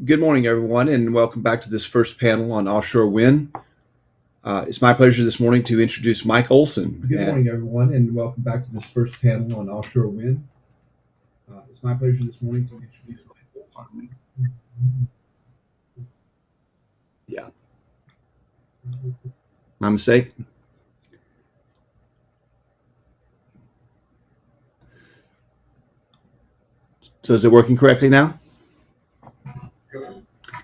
Good morning, everyone, and welcome back to this first panel on offshore wind. It's my pleasure this morning to introduce Mike Olson. Good morning, everyone, and welcome back to this first panel on offshore wind. It's my pleasure this morning to introduce Mike Olson. Yeah. My mistake. So is it working correctly now?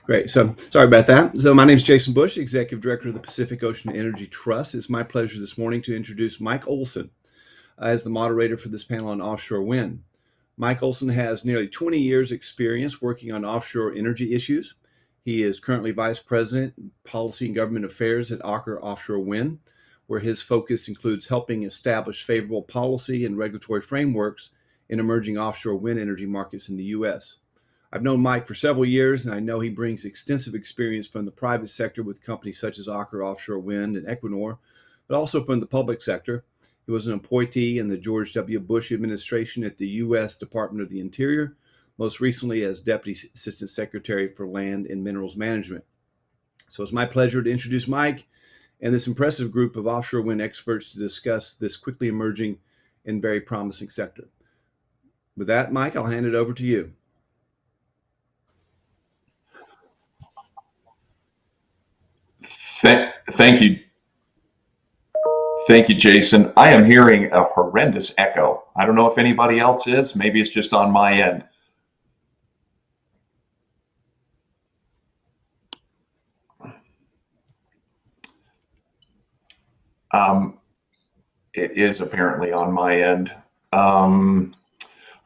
Great. So sorry about that. So my name is Jason Bush, Executive Director of the Pacific Ocean Energy Trust. It's my pleasure this morning to introduce Mike Olson as the moderator for this panel on offshore wind. Mike Olson has nearly 20 years experience working on offshore energy issues. He is currently Vice President, Policy and Government Affairs at Aker Offshore Wind, where his focus includes helping establish favorable policy and regulatory frameworks in emerging offshore wind energy markets in the U.S. I've known Mike for several years, and I know he brings extensive experience from the private sector with companies such as Aker Offshore Wind and Equinor, but also from the public sector. He was an appointee in the George W. Bush administration at the U.S. Department of the Interior, most recently as Deputy Assistant Secretary for Land and Minerals Management. So it's my pleasure to introduce Mike and this impressive group of offshore wind experts to discuss this quickly emerging and very promising sector. With that, Mike, I'll hand it over to you. Thank you. Thank you, Jason. I am hearing a horrendous echo. I don't know if anybody else is. Maybe it's just on my end. It is apparently on my end.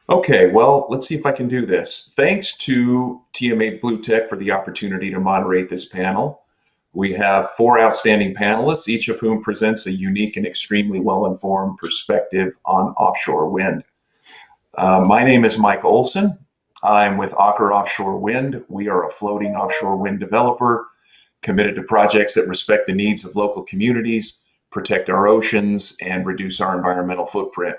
Okay, well, let's see if I can do this. Thanks to TMA Blue Tech for the opportunity to moderate this panel. We have 4 outstanding panelists, each of whom presents a unique and extremely well-informed perspective on offshore wind. My name is Mike Olson. I'm with Aker Offshore Wind. We are a floating offshore wind developer committed to projects that respect the needs of local communities, protect our oceans, and reduce our environmental footprint.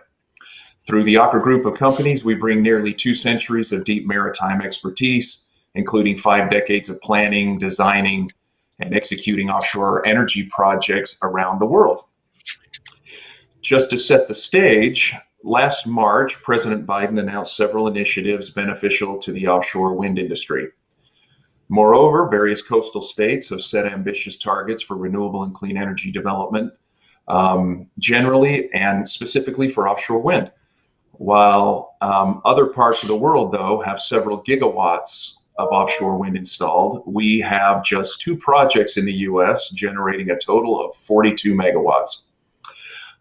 Through the Aker Group of companies, we bring nearly 2 centuries of deep maritime expertise, including 5 decades of planning, designing, and executing offshore energy projects around the world. Just to set the stage, last March, President Biden announced several initiatives beneficial to the offshore wind industry. Moreover, various coastal states have set ambitious targets for renewable and clean energy development, generally and specifically for offshore wind. While other parts of the world, though, have several gigawatts of offshore wind installed, we have just 2 projects in the US generating a total of 42 megawatts.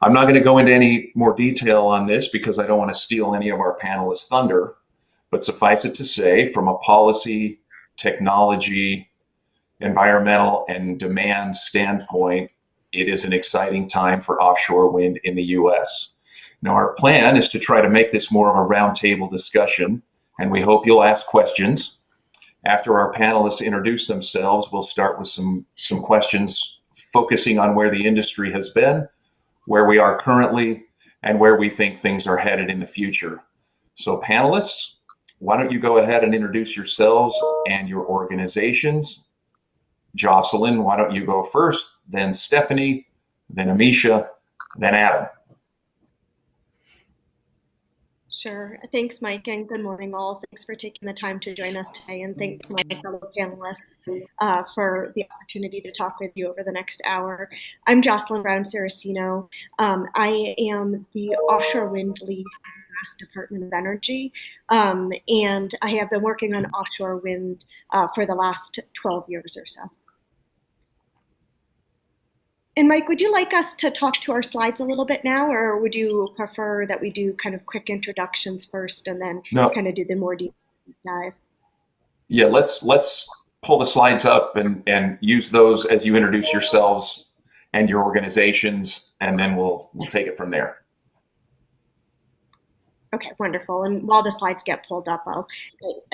I'm not going to go into any more detail on this because I don't want to steal any of our panelists' thunder, but suffice it to say, from a policy, technology, environmental, and demand standpoint, it is an exciting time for offshore wind in the US. Now, our plan is to try to make this more of a roundtable discussion, and we hope you'll ask questions. After our panelists introduce themselves, we'll start with some questions focusing on where the industry has been, where we are currently, and where we think things are headed in the future. So panelists, why don't you go ahead and introduce yourselves and your organizations. Jocelyn, why don't you go first, then Stephanie, then Amisha, then Adam. Sure. Thanks, Mike, and good morning, all. Thanks for taking the time to join us today, and thanks to my fellow panelists for the opportunity to talk with you over the next hour. I'm Jocelyn Brown-Saracino. I am the offshore wind lead at the U.S. Department of Energy, and I have been working on offshore wind for the last 12 years or so. And Mike, would you like us to talk to our slides a little bit now, or would you prefer that we do kind of quick introductions first and then kind of do the more deep dive? Yeah, let's pull the slides up and use those as you introduce yourselves and your organizations, and then we'll take it from there. Okay, wonderful. And while the slides get pulled up,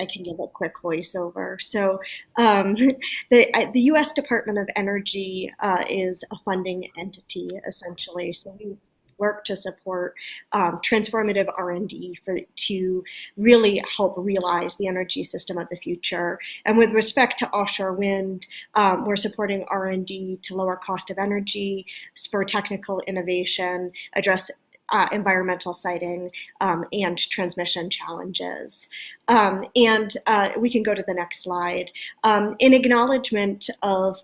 I can give a quick voiceover. So the U.S. Department of Energy is a funding entity, essentially. So we work to support transformative R&D to really help realize the energy system of the future. And with respect to offshore wind, we're supporting R&D to lower cost of energy, spur technical innovation, address environmental siting and transmission challenges. And we can go to the next slide. In acknowledgement of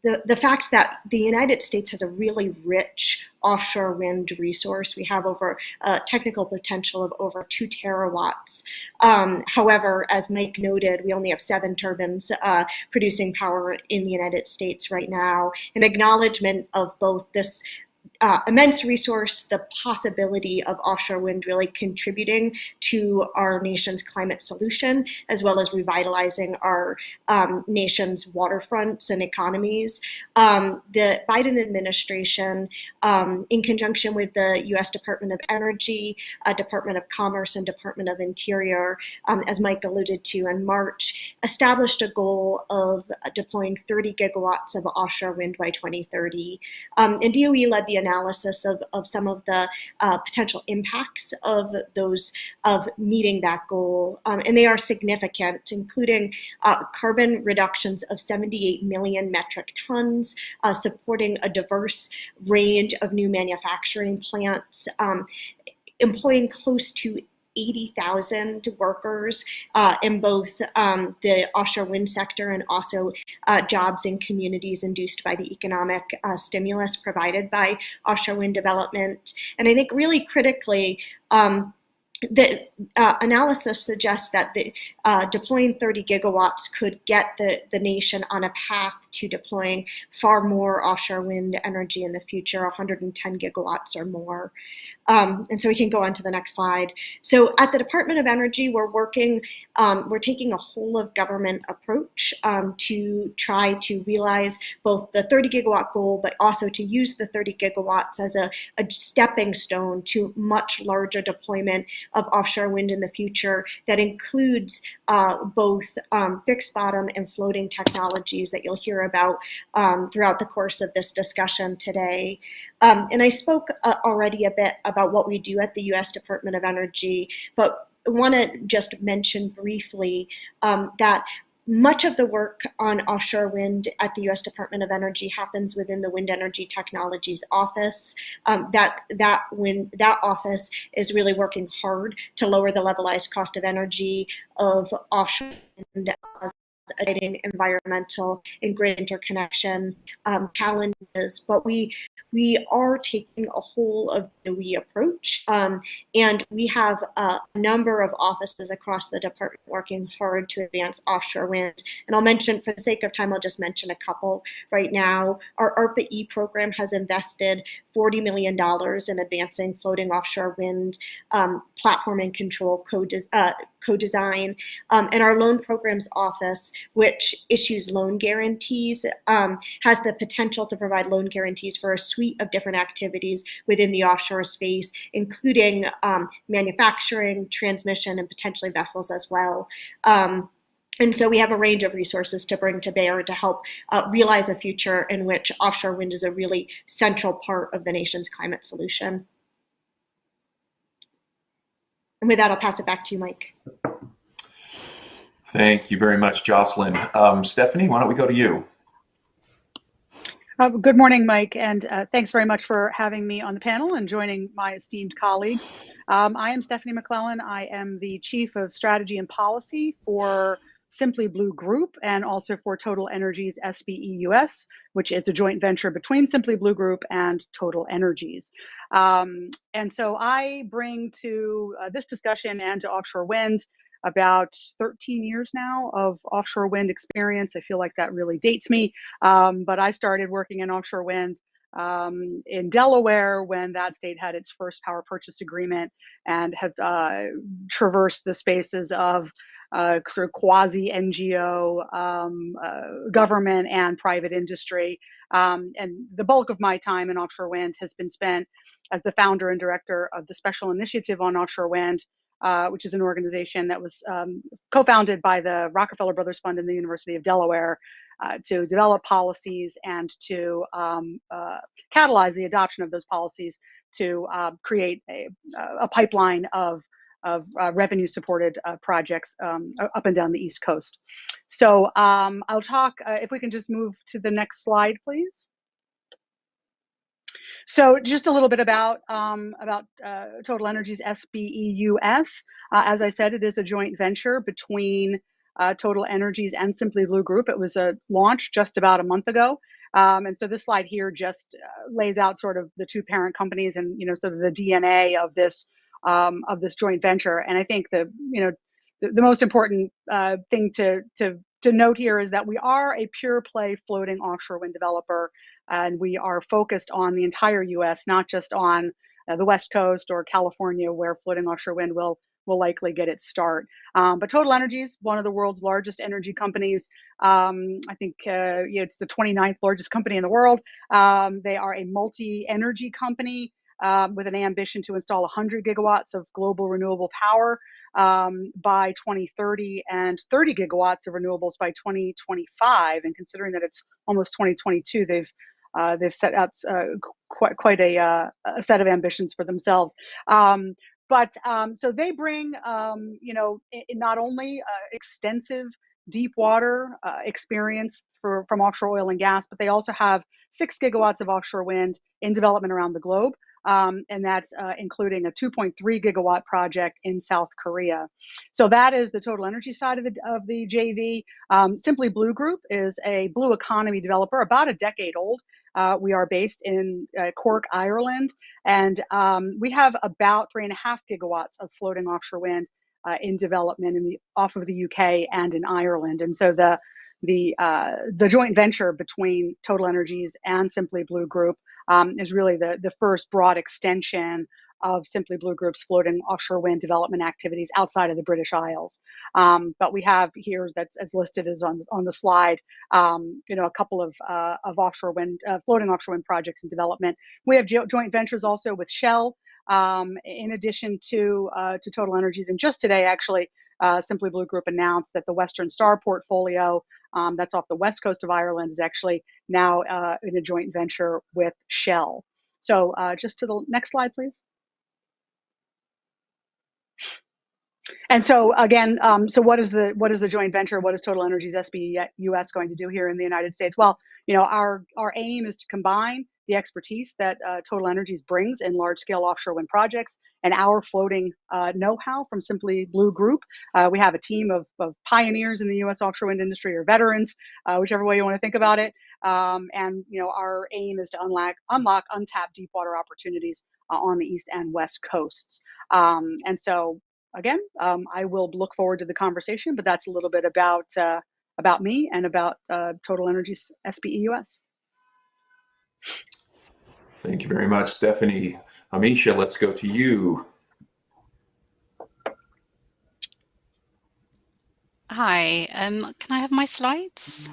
the fact that the United States has a really rich offshore wind resource. We have over technical potential of over 2 terawatts. However, as Mike noted, we only have 7 turbines producing power in the United States right now. An acknowledgement of both this immense resource, the possibility of offshore wind really contributing to our nation's climate solution, as well as revitalizing our nation's waterfronts and economies. The Biden administration, in conjunction with the U.S. Department of Energy, Department of Commerce, and Department of Interior, as Mike alluded to in March, established a goal of deploying 30 gigawatts of offshore wind by 2030. And DOE led the analysis of some of the potential impacts of meeting that goal, and they are significant, including carbon reductions of 78 million metric tons, supporting a diverse range of new manufacturing plants, employing close to 80,000 workers in both the offshore wind sector and also jobs in communities induced by the economic stimulus provided by offshore wind development. And I think really critically, the analysis suggests that deploying 30 gigawatts could get the nation on a path to deploying far more offshore wind energy in the future, 110 gigawatts or more. And so we can go on to the next slide. So at the Department of Energy, we're taking a whole of government approach to try to realize both the 30 gigawatt goal, but also to use the 30 gigawatts as a stepping stone to much larger deployment of offshore wind in the future that includes both fixed bottom and floating technologies that you'll hear about throughout the course of this discussion today. And I spoke already a bit about what we do at the U.S. Department of Energy, but I want to just mention briefly that much of the work on offshore wind at the U.S. Department of Energy happens within the Wind Energy Technologies Office. That office is really working hard to lower the levelized cost of energy of offshore wind, addressing environmental and grid interconnection challenges, but we are taking a whole of DOE approach, and we have a number of offices across the department working hard to advance offshore wind. And I'll mention, for the sake of time, I'll just mention a couple right now. Our ARPA-E program has invested $40 million in advancing floating offshore wind platform and control co-design, and our loan programs office, which issues loan guarantees, has the potential to provide loan guarantees for a suite of different activities within the offshore space, including manufacturing, transmission, and potentially vessels as well. And so we have a range of resources to bring to bear to help realize a future in which offshore wind is a really central part of the nation's climate solution. And with that, I'll pass it back to you, Mike. Thank you very much, Jocelyn. Stephanie, why don't we go to you? Good morning, Mike, and thanks very much for having me on the panel and joining my esteemed colleagues. I am Stephanie McClellan. I am the Chief of Strategy and Policy for Simply Blue Group and also for Total Energies SBE-US, which is a joint venture between Simply Blue Group and Total Energies. And so I bring to this discussion and to offshore wind about 13 years now of offshore wind experience. I feel like that really dates me, but I started working in offshore wind in Delaware when that state had its first power purchase agreement and have traversed the spaces of sort of quasi-NGO, government and private industry. And the bulk of my time in offshore wind has been spent as the founder and director of the Special Initiative on Offshore Wind, which is an organization that was co-founded by the Rockefeller Brothers Fund and the University of Delaware, to develop policies and to catalyze the adoption of those policies to create a pipeline of revenue-supported projects up and down the East Coast. So I'll talk, if we can just move to the next slide, please. So just a little bit about Total Energy's SBEUS. As I said, it is a joint venture between Total Energies and Simply Blue Group. It was launched just about a month ago. And so this slide here just lays out sort of the two parent companies and, sort of the DNA of this joint venture. And I think the most important thing to note here is that we are a pure play floating offshore wind developer, and we are focused on the entire U.S., not just on the West Coast or California, where floating offshore wind will likely get its start. But Total Energy is one of the world's largest energy companies. I think it's the 29th largest company in the world. They are a multi-energy company with an ambition to install 100 gigawatts of global renewable power by 2030 and 30 gigawatts of renewables by 2025. And considering that it's almost 2022, they've set out quite a set of ambitions for themselves. So they bring, not only extensive deep water experience from offshore oil and gas, but they also have 6 gigawatts of offshore wind in development around the globe. And that's including a 2.3 gigawatt project in South Korea. So that is the Total Energy side of the JV. Simply Blue Group is a blue economy developer, about a decade old. We are based in Cork, Ireland, and we have about 3.5 gigawatts of floating offshore wind in development off of the UK and in Ireland. And so the joint venture between Total Energies and Simply Blue Group is really the first broad extension of Simply Blue Group's floating offshore wind development activities outside of the British Isles. But we have here, that's as listed as on the slide, a couple of offshore wind, floating offshore wind projects in development. We have joint ventures also with Shell, in addition to Total Energies. And just today, actually, Simply Blue Group announced that the Western Star portfolio, that's off the west coast of Ireland, is actually now in a joint venture with Shell. So just to the next slide, please. And so again, so what is the joint venture? What is Total Energy's SBEUS going to do here in the United States? Well, our aim is to combine the expertise that Total Energies brings in large-scale offshore wind projects and our floating know-how from Simply Blue Group. We have a team of pioneers in the U.S. offshore wind industry, or veterans, whichever way you want to think about it. And our aim is to unlock untapped deep water opportunities on the east and west coasts. And so, again, I will look forward to the conversation, but that's a little bit about me and about Total Energy's SBEUS. Thank you very much, Stephanie. Amisha, let's go to you. Hi, can I have my slides?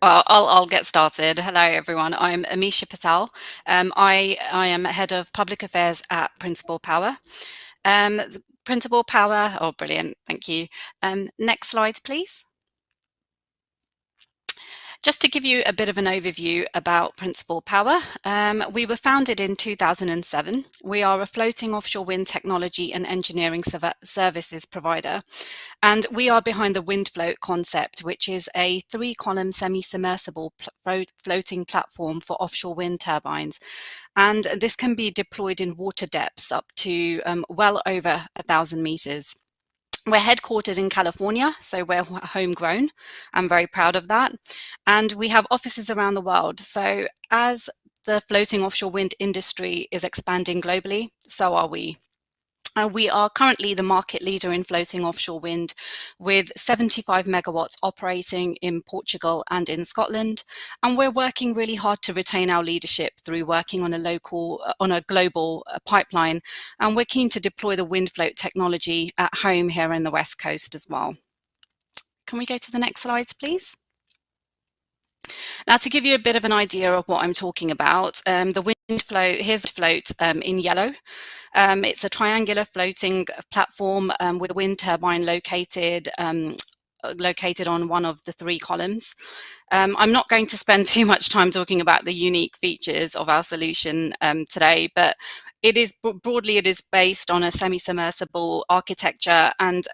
Well, I'll get started. Hello, everyone. I'm Amisha Patel. I am head of public affairs at Principal Power. Principal Power, oh, brilliant. Thank you. Next slide, please. Just to give you a bit of an overview about Principal Power, we were founded in 2007. We are a floating offshore wind technology and engineering services provider, and we are behind the WindFloat concept, which is a 3-column semi-submersible floating platform for offshore wind turbines. And this can be deployed in water depths up to well over 1,000 meters. We're headquartered in California, so we're homegrown. I'm very proud of that. And we have offices around the world. So as the floating offshore wind industry is expanding globally, so are we. We are currently the market leader in floating offshore wind, with 75 megawatts operating in Portugal and in Scotland. And we're working really hard to retain our leadership through working on a global pipeline. And we're keen to deploy the WindFloat technology at home here in the West Coast as well. Can we go to the next slides, please? Now, to give you a bit of an idea of what I'm talking about, the Here's the float in yellow. It's a triangular floating platform with a wind turbine located on one of the 3 columns. I'm not going to spend too much time talking about the unique features of our solution today, but it is broadly based on a semi-submersible architecture, and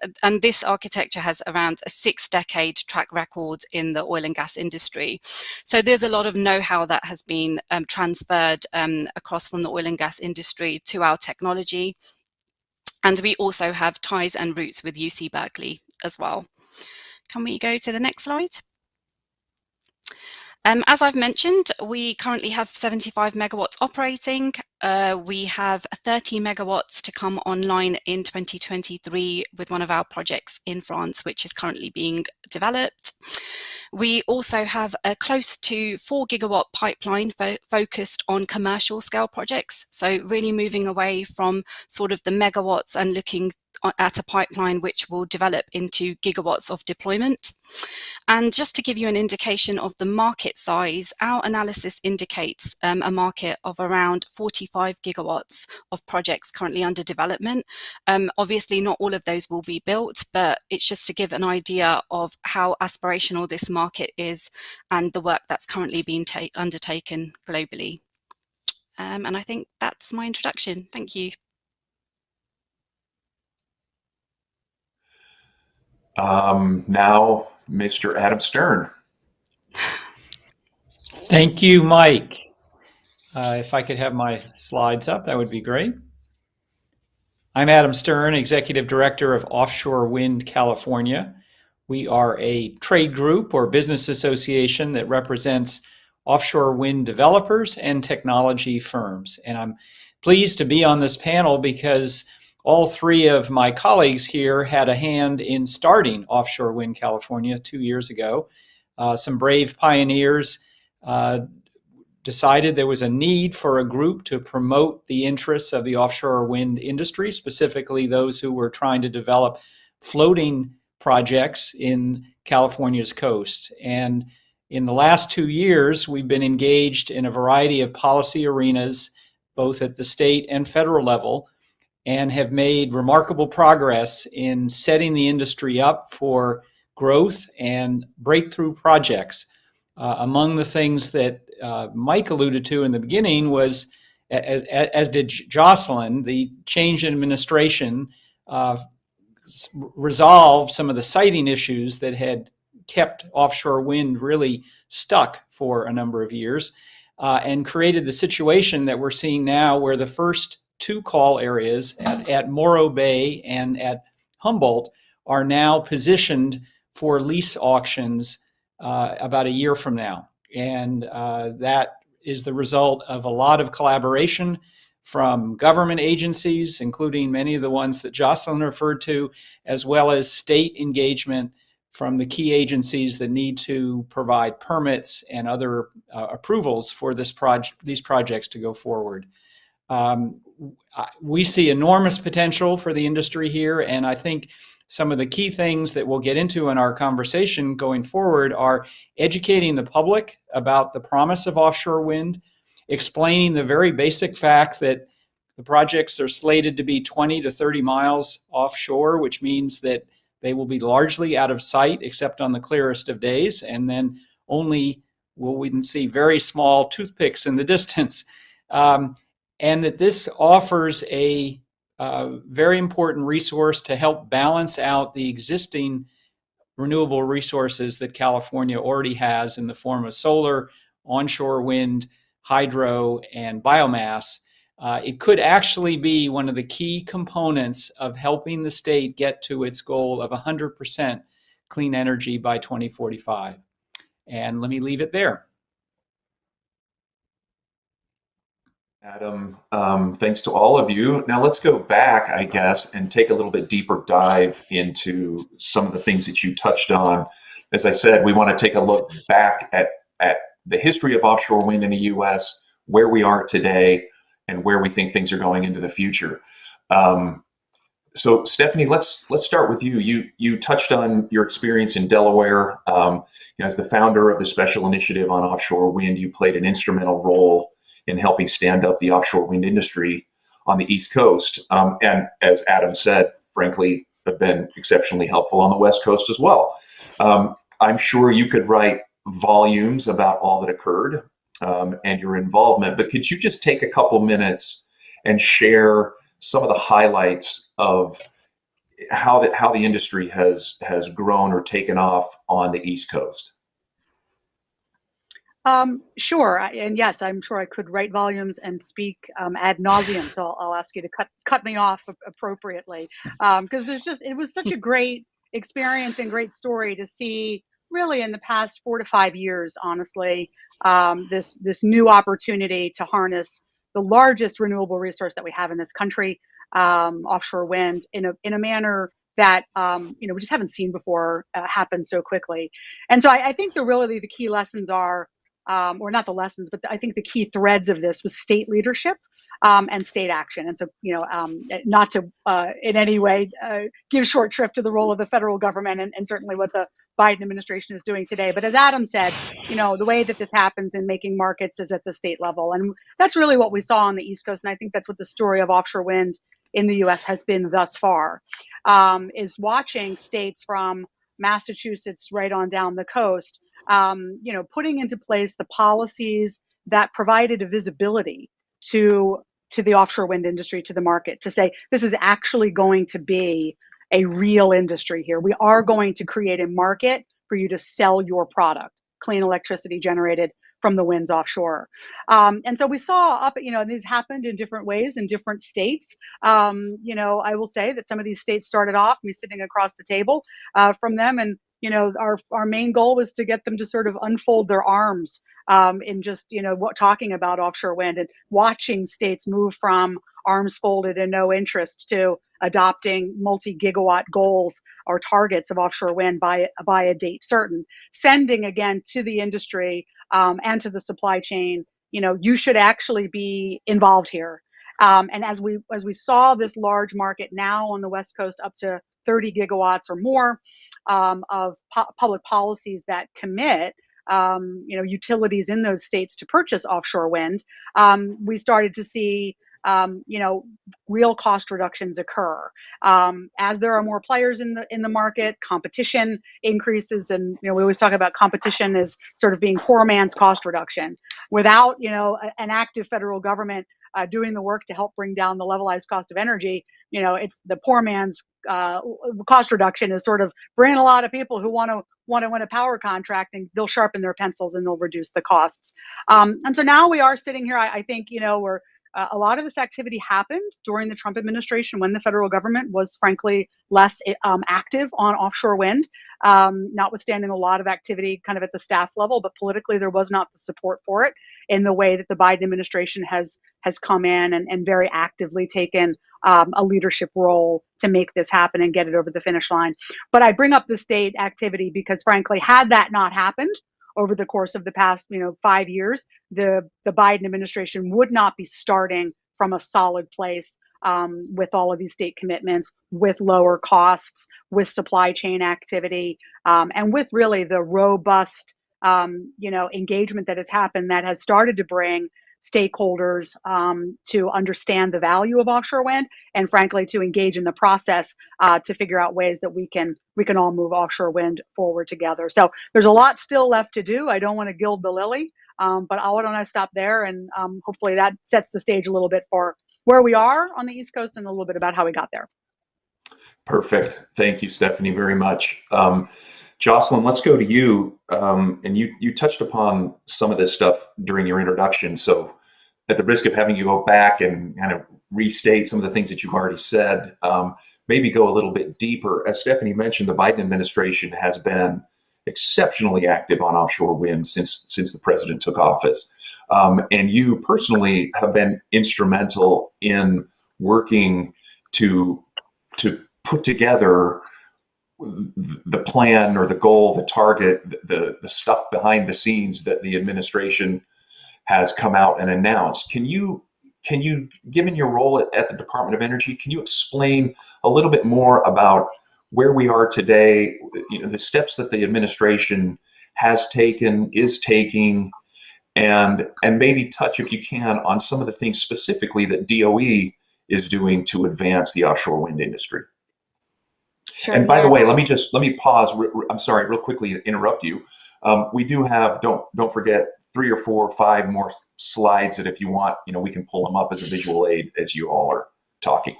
this architecture has around a 6-decade track record in the oil and gas industry. So there's a lot of know-how that has been transferred across from the oil and gas industry to our technology, and we also have ties and roots with UC Berkeley as well. Can we go to the next slide? As I've mentioned, we currently have 75 megawatts operating. We have 30 megawatts to come online in 2023 with one of our projects in France, which is currently being developed. We also have a close to 4 gigawatt pipeline focused on commercial scale projects. So really moving away from sort of the megawatts and looking at a pipeline which will develop into gigawatts of deployment. And just to give you an indication of the market size, our analysis indicates a market of around 45 gigawatts of projects currently under development. Obviously, not all of those will be built, but it's just to give an idea of how aspirational this market is and the work that's currently being undertaken globally. And I think that's my introduction. Thank you. Now, Mr. Adam Stern. Thank you, Mike. If I could have my slides up, that would be great. I'm Adam Stern, Executive Director of Offshore Wind California. We are a trade group or business association that represents offshore wind developers and technology firms. And I'm pleased to be on this panel because all 3 of my colleagues here had a hand in starting Offshore Wind California 2 years ago. Some brave pioneers decided there was a need for a group to promote the interests of the offshore wind industry, specifically those who were trying to develop floating projects in California's coast. And in the last 2 years, we've been engaged in a variety of policy arenas, both at the state and federal level, and have made remarkable progress in setting the industry up for growth and breakthrough projects. Among the things that Mike alluded to in the beginning was, as did Jocelyn, the change in administration resolved some of the siting issues that had kept offshore wind really stuck for a number of years, and created the situation that we're seeing now, where the first 2 call areas at Morro Bay and at Humboldt are now positioned for lease auctions about a year from now. And that is the result of a lot of collaboration from government agencies, including many of the ones that Jocelyn referred to, as well as state engagement from the key agencies that need to provide permits and other approvals for these projects to go forward. We see enormous potential for the industry here, and I think some of the key things that we'll get into in our conversation going forward are educating the public about the promise of offshore wind, explaining the very basic fact that the projects are slated to be 20 to 30 miles offshore, which means that they will be largely out of sight except on the clearest of days, and then only will we see very small toothpicks in the distance. And that this offers a very important resource to help balance out the existing renewable resources that California already has in the form of solar, onshore wind, hydro, and biomass. It could actually be one of the key components of helping the state get to its goal of 100% clean energy by 2045. And let me leave it there. Adam, thanks to all of you. Now let's go back, I guess, and take a little bit deeper dive into some of the things that you touched on. As I said, we want to take a look back at the history of offshore wind in the U.S., where we are today, and where we think things are going into the future. So Stephanie, let's start with you. You touched on your experience in Delaware. As the founder of the Special Initiative on Offshore Wind, you played an instrumental role in helping stand up the offshore wind industry on the East Coast. And as Adam said, frankly, have been exceptionally helpful on the West Coast as well. I'm sure you could write volumes about all that occurred and your involvement, but could you just take a couple minutes and share some of the highlights of how the industry has grown or taken off on the East Coast? Sure, and yes, I'm sure I could write volumes and speak ad nauseum. So I'll ask you to cut me off appropriately, because it was such a great experience and great story to see, really, in the past 4 to 5 years, honestly, this new opportunity to harness the largest renewable resource that we have in this country, offshore wind, in a manner that we just haven't seen before happen so quickly. And so I think the key lessons are, or not the lessons, but I think the key threads of this was state leadership and state action. And so, not to in any way give short shrift to the role of the federal government and certainly what the Biden administration is doing today. But as Adam said, the way that this happens in making markets is at the state level. And that's really what we saw on the East Coast. And I think that's what the story of offshore wind in the U.S. has been thus far, is watching states from Massachusetts right on down the coast, putting into place the policies that provided a visibility to the offshore wind industry, to the market, to say this is actually going to be a real industry here. We are going to create a market for you to sell your product, clean electricity generated from the winds offshore. And so we saw and these happened in different ways in different states. I will say that some of these states started off, me sitting across the table from them, and our main goal was to get them to sort of unfold their arms in just, talking about offshore wind and watching states move from arms folded and no interest to adopting multi-gigawatt goals or targets of offshore wind by a date certain, sending again to the industry and to the supply chain, you should actually be involved here. And as we saw this large market now on the West Coast, up to 30 gigawatts or more of public policies that commit utilities in those states to purchase offshore wind, we started to see real cost reductions occur. As there are more players in the market, competition increases, and we always talk about competition as sort of being poor man's cost reduction. Without an active federal government doing the work to help bring down the levelized cost of energy, it's the poor man's cost reduction is sort of bringing a lot of people who want to win a power contract, and they'll sharpen their pencils and they'll reduce the costs. And so now we are sitting here. I think we're a lot of this activity happened during the Trump administration, when the federal government was frankly less active on offshore wind, notwithstanding a lot of activity kind of at the staff level, but politically there was not the support for it in the way that the Biden administration has come in and very actively taken a leadership role to make this happen and get it over the finish line. But I bring up the state activity because frankly, had that not happened over the course of the past 5 years, the Biden administration would not be starting from a solid place with all of these state commitments, with lower costs, with supply chain activity, and with really the robust engagement that has happened, that has started to bring stakeholders to understand the value of offshore wind, and frankly to engage in the process to figure out ways that we can all move offshore wind forward together. So there's a lot still left to do. I don't want to gild the lily, but why don't I stop there, and hopefully that sets the stage a little bit for where we are on the East Coast and a little bit about how we got there. Perfect. Thank you, Stephanie, very much. Jocelyn, let's go to you. And you touched upon some of this stuff during your introduction. So at the risk of having you go back and kind of restate some of the things that you've already said, maybe go a little bit deeper. As Stephanie mentioned, the Biden administration has been exceptionally active on offshore wind since the president took office. And you personally have been instrumental in working to put together the plan or the goal, the target, the stuff behind the scenes that the administration has come out and announced. Can you, given your role at the Department of Energy, can you explain a little bit more about where we are today, the steps that the administration has taken, is taking, and maybe touch, if you can, on some of the things specifically that DOE is doing to advance the offshore wind industry. Sure, And by yeah. the way, let me pause. I'm sorry, real quickly to interrupt you. We do have, don't forget, 3 or 4 or 5 more slides that if you want, we can pull them up as a visual aid as you all are talking.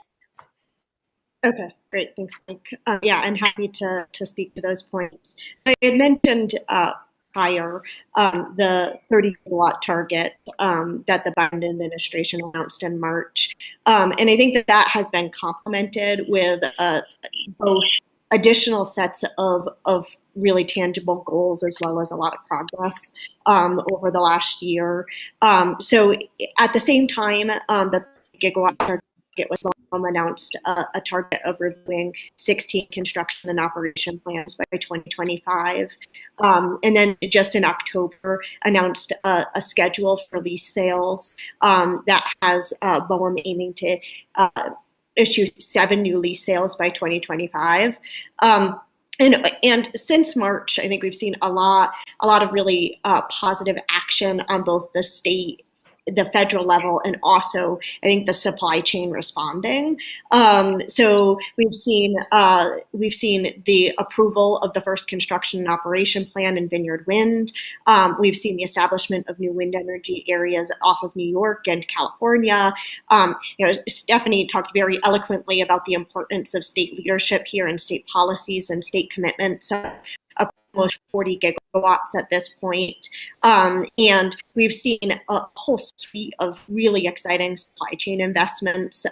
Okay, great. Thanks, Mike. Yeah, I'm happy to speak to those points. I had mentioned prior the 30 gigawatt target that the Biden administration announced in March. And I think that has been complemented with both additional sets of really tangible goals as well as a lot of progress over the last year. So at the same time, the gigawatt target was announced a target of reviewing 16 construction and operation plans by 2025. And then just in October, announced a schedule for lease sales that has BOEM aiming to issue 7 new lease sales by 2025. And since March, I think we've seen a lot of really positive action on both the federal level, and also I think the supply chain responding. So we've seen the approval of the first construction and operation plan in Vineyard Wind. We've seen the establishment of new wind energy areas off of New York and California. Stephanie talked very eloquently about the importance of state leadership here and state policies and state commitments. Almost 40 gigawatts at this point. And we've seen a whole suite of really exciting supply chain investments,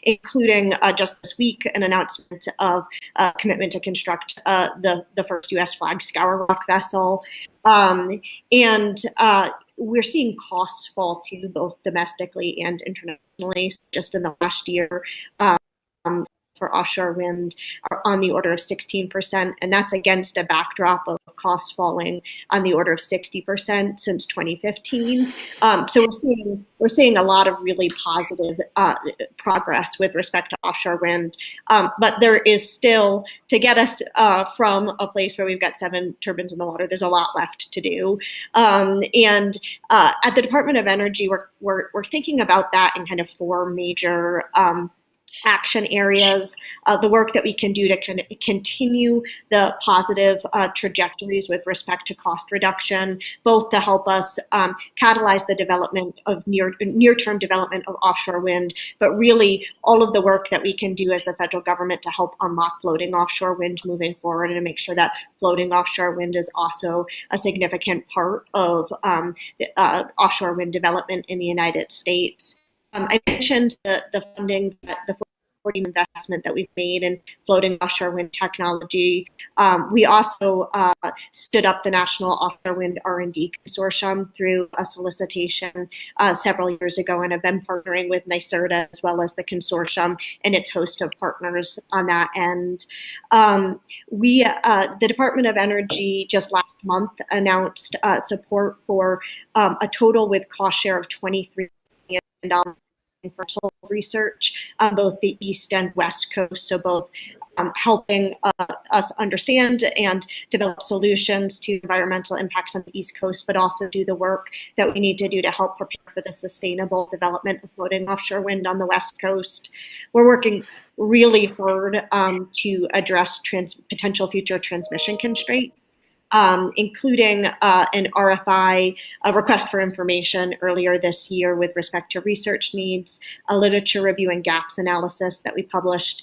including just this week an announcement of a commitment to construct the first U.S. flagged Scour Rock vessel. And we're seeing costs fall too, both domestically and internationally. Just in the last year, for offshore wind are on the order of 16%, and that's against a backdrop of costs falling on the order of 60% since 2015. So we're seeing a lot of really positive progress with respect to offshore wind, but there is still, to get us from a place where we've got 7 turbines in the water, there's a lot left to do. And at the Department of Energy, we're thinking about that in kind of 4 major action areas, the work that we can do to kind of continue the positive trajectories with respect to cost reduction, both to help us catalyze the development of near-term development of offshore wind, but really all of the work that we can do as the federal government to help unlock floating offshore wind moving forward, and to make sure that floating offshore wind is also a significant part of offshore wind development in the United States. I mentioned the funding, the investment that we've made in floating offshore wind technology. We also stood up the National Offshore Wind R&D Consortium through a solicitation several years ago, and have been partnering with NYSERDA as well as the consortium and its host of partners on that end. The Department of Energy just last month announced support for a total with cost share of $23 million for research on both the East and West Coast, so both helping us understand and develop solutions to environmental impacts on the East Coast, but also do the work that we need to do to help prepare for the sustainable development of floating offshore wind on the West Coast. We're working really hard to address potential future transmission constraints, including an RFI, a request for information earlier this year with respect to research needs, a literature review and gaps analysis that we published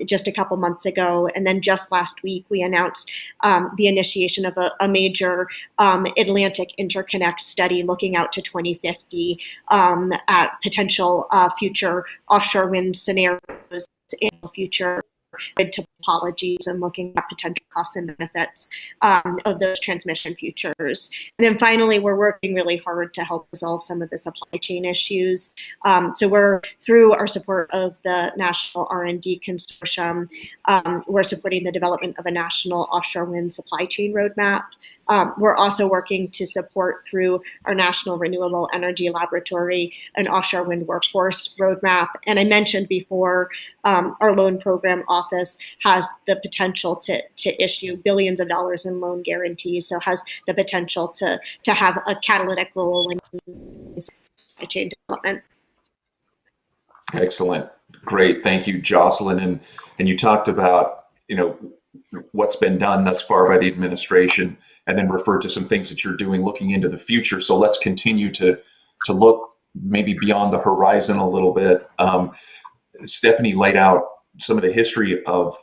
just a couple months ago. And then just last week, we announced the initiation of a major Atlantic interconnect study looking out to 2050 at potential future offshore wind scenarios in the future topologies, and looking at potential costs and benefits of those transmission futures. And then finally, we're working really hard to help resolve some of the supply chain issues. So we're, through our support of the National R&D Consortium, we're supporting the development of a national offshore wind supply chain roadmap we're also working to support through our National Renewable Energy Laboratory an offshore wind workforce roadmap. And I mentioned before, our loan program office has the potential to issue billions of dollars in loan guarantees, so has the potential to have a catalytic role in supply chain development. Excellent. Great. Thank you, Jocelyn. And you talked about, what's been done thus far by the administration, and then referred to some things that you're doing looking into the future. So let's continue to look maybe beyond the horizon a little bit. Stephanie laid out some of the history of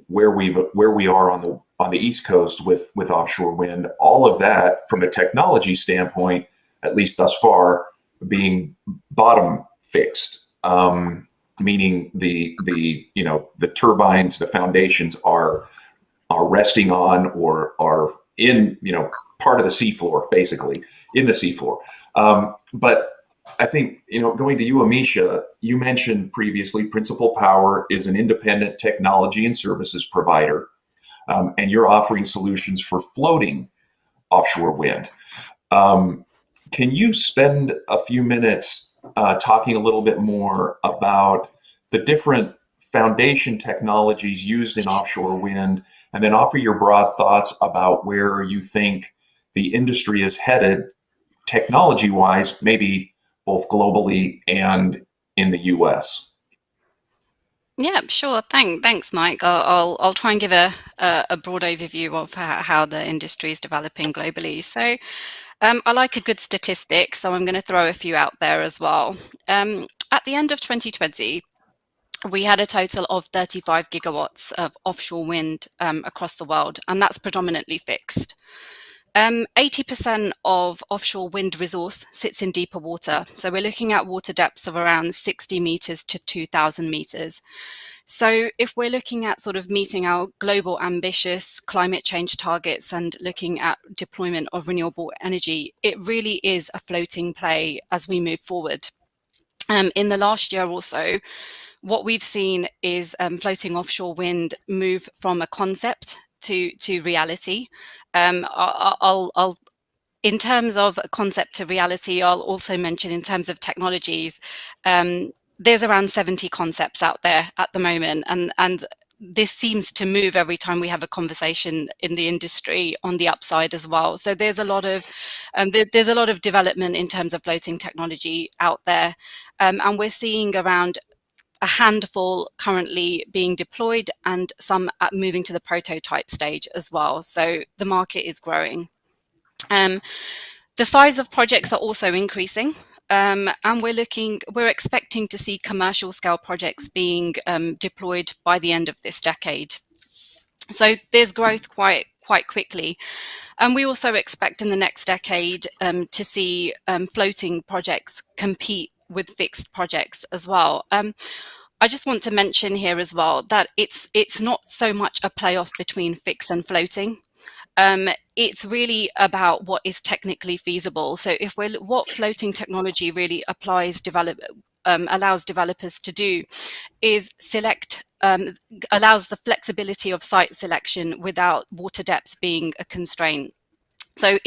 where we are on the East Coast with offshore wind. All of that from a technology standpoint, at least thus far, being bottom fixed. Meaning the turbines, the foundations are resting on or are in part of the seafloor, basically in the seafloor. But I think going to you, Amisha, you mentioned previously Principal Power is an independent technology and services provider, and you're offering solutions for floating offshore wind. Can you spend a few minutes talking a little bit more about the different foundation technologies used in offshore wind, and then offer your broad thoughts about where you think the industry is headed technology-wise, maybe both globally and in the US? Yeah, sure. Thanks, Mike. I'll try and give a broad overview of how the industry is developing globally. So I like a good statistic, so I'm going to throw a few out there as well. At the end of 2020, we had a total of 35 gigawatts of offshore wind across the world, and that's predominantly fixed. 80% of offshore wind resource sits in deeper water. So we're looking at water depths of around 60 meters to 2,000 meters. So if we're looking at sort of meeting our global ambitious climate change targets and looking at deployment of renewable energy, it really is a floating play as we move forward. In the last year or so, what we've seen is floating offshore wind move from a concept to reality. I'll in terms of concept to reality, I'll also mention in terms of technologies, there's around 70 concepts out there at the moment, and this seems to move every time we have a conversation in the industry on the upside as well. So there's a lot of development in terms of floating technology out there, and we're seeing around a handful currently being deployed and some moving to the prototype stage as well. So the market is growing. The size of projects are also increasing, and we're expecting to see commercial scale projects being deployed by the end of this decade. So there's growth quite quickly. And we also expect in the next decade to see floating projects compete with fixed projects as well. I just want to mention here as well that it's not so much a playoff between fixed and floating. It's really about what is technically feasible. So what floating technology really allows developers to do is allows the flexibility of site selection without water depths being a constraint. So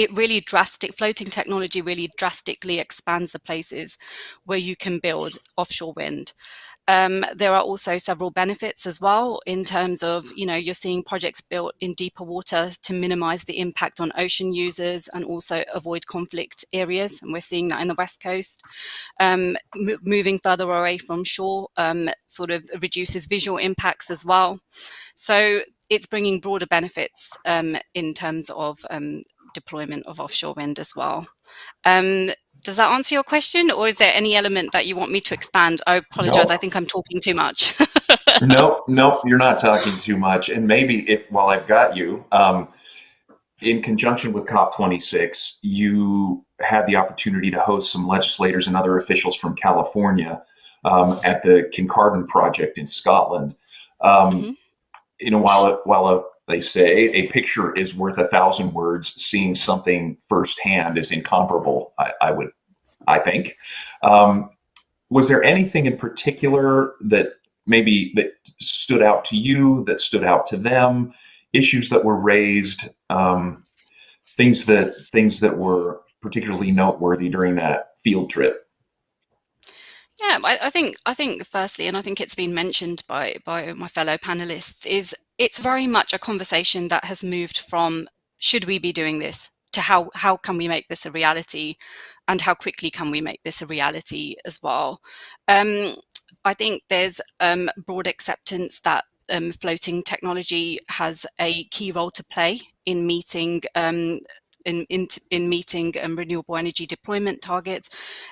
floating technology really drastically expands the places where you can build offshore wind. There are also several benefits as well in terms of, you're seeing projects built in deeper water to minimize the impact on ocean users and also avoid conflict areas. And we're seeing that in the West Coast. Moving further away from shore sort of reduces visual impacts as well. So it's bringing broader benefits in terms of deployment of offshore wind as well. Does that answer your question, or is there any element that you want me to expand? I apologize. No. I think I'm talking too much. No, you're not talking too much. And maybe while I've got you, in conjunction with COP26, you had the opportunity to host some legislators and other officials from California at the Kincardine project in Scotland. While they say a picture is worth 1,000 words, seeing something firsthand is incomparable, I think. Was there anything in particular that stood out to you, that stood out to them, issues that were raised? things that were particularly noteworthy during that field trip. Yeah, I think firstly, and I think it's been mentioned by my fellow panelists, is it's very much a conversation that has moved from should we be doing this to how can we make this a reality, and how quickly can we make this a reality as well. I think there's broad acceptance that floating technology has a key role to play in meeting meeting renewable energy deployment targets.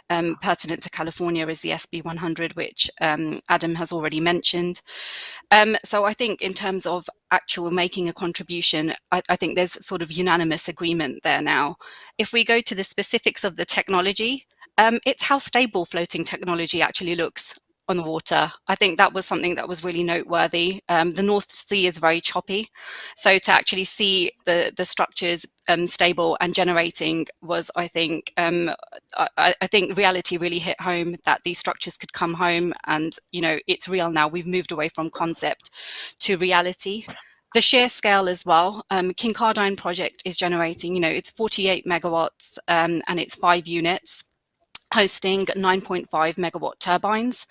Pertinent to California is the SB 100, which Adam has already mentioned. So I think in terms of actual making a contribution, I think there's sort of unanimous agreement there now. If we go to the specifics of the technology, it's how stable floating technology actually looks on the water. I think that was something that was really noteworthy. The North Sea is very choppy, so to actually see the structures stable and generating was, I think reality really hit home that these structures could come home, and it's real now. We've moved away from concept to reality. The sheer scale as well. Kincardine project is generating, it's 48 megawatts and it's 5 units, hosting 9.5 megawatt turbines.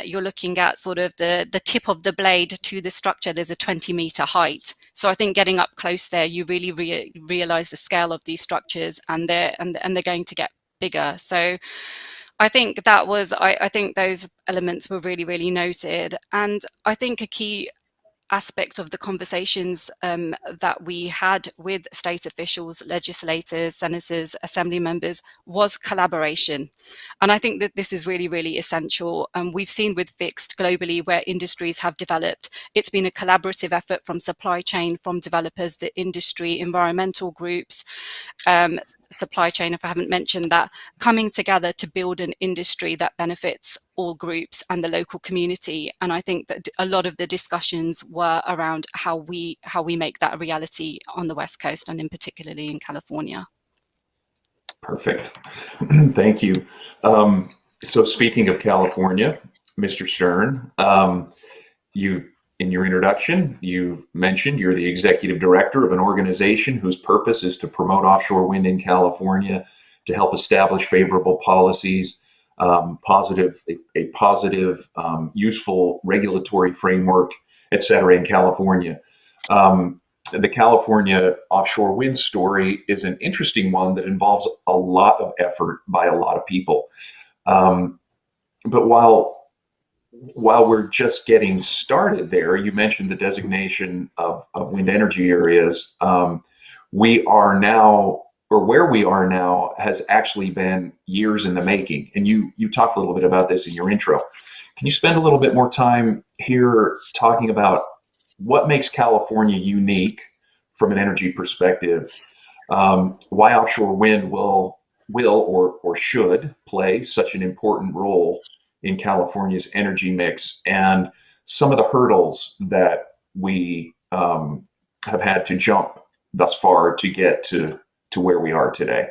You're looking at sort of the tip of the blade to the structure. There's a 20-meter height. So I think getting up close there, you really realize the scale of these structures, and they're going to get bigger. So I think that was, I think those elements were really, really noted. And I think a key aspect of the conversations that we had with state officials, legislators, senators, assembly members was collaboration. And I think that this is really, really essential. We've seen with Fixed globally where industries have developed, it's been a collaborative effort from supply chain, from developers, the industry, environmental groups, supply chain, if I haven't mentioned that, coming together to build an industry that benefits all groups and the local community. And I think that a lot of the discussions were around how we make that a reality on the West Coast, and in particularly in California. Perfect. Thank you. So speaking of California, Mr. Stern, in your introduction, you mentioned you're the executive director of an organization whose purpose is to promote offshore wind in California, to help establish favorable policies, positive, useful regulatory framework, et cetera, in California. The California offshore wind story is an interesting one that involves a lot of effort by a lot of people. But while we're just getting started there, you mentioned the designation of wind energy areas. We are now, or where we are now, has actually been years in the making. And you talked a little bit about this in your intro. Can you spend a little bit more time here talking about what makes California unique from an energy perspective, why offshore wind will or should play such an important role in California's energy mix, and some of the hurdles that we have had to jump thus far to get to where we are today?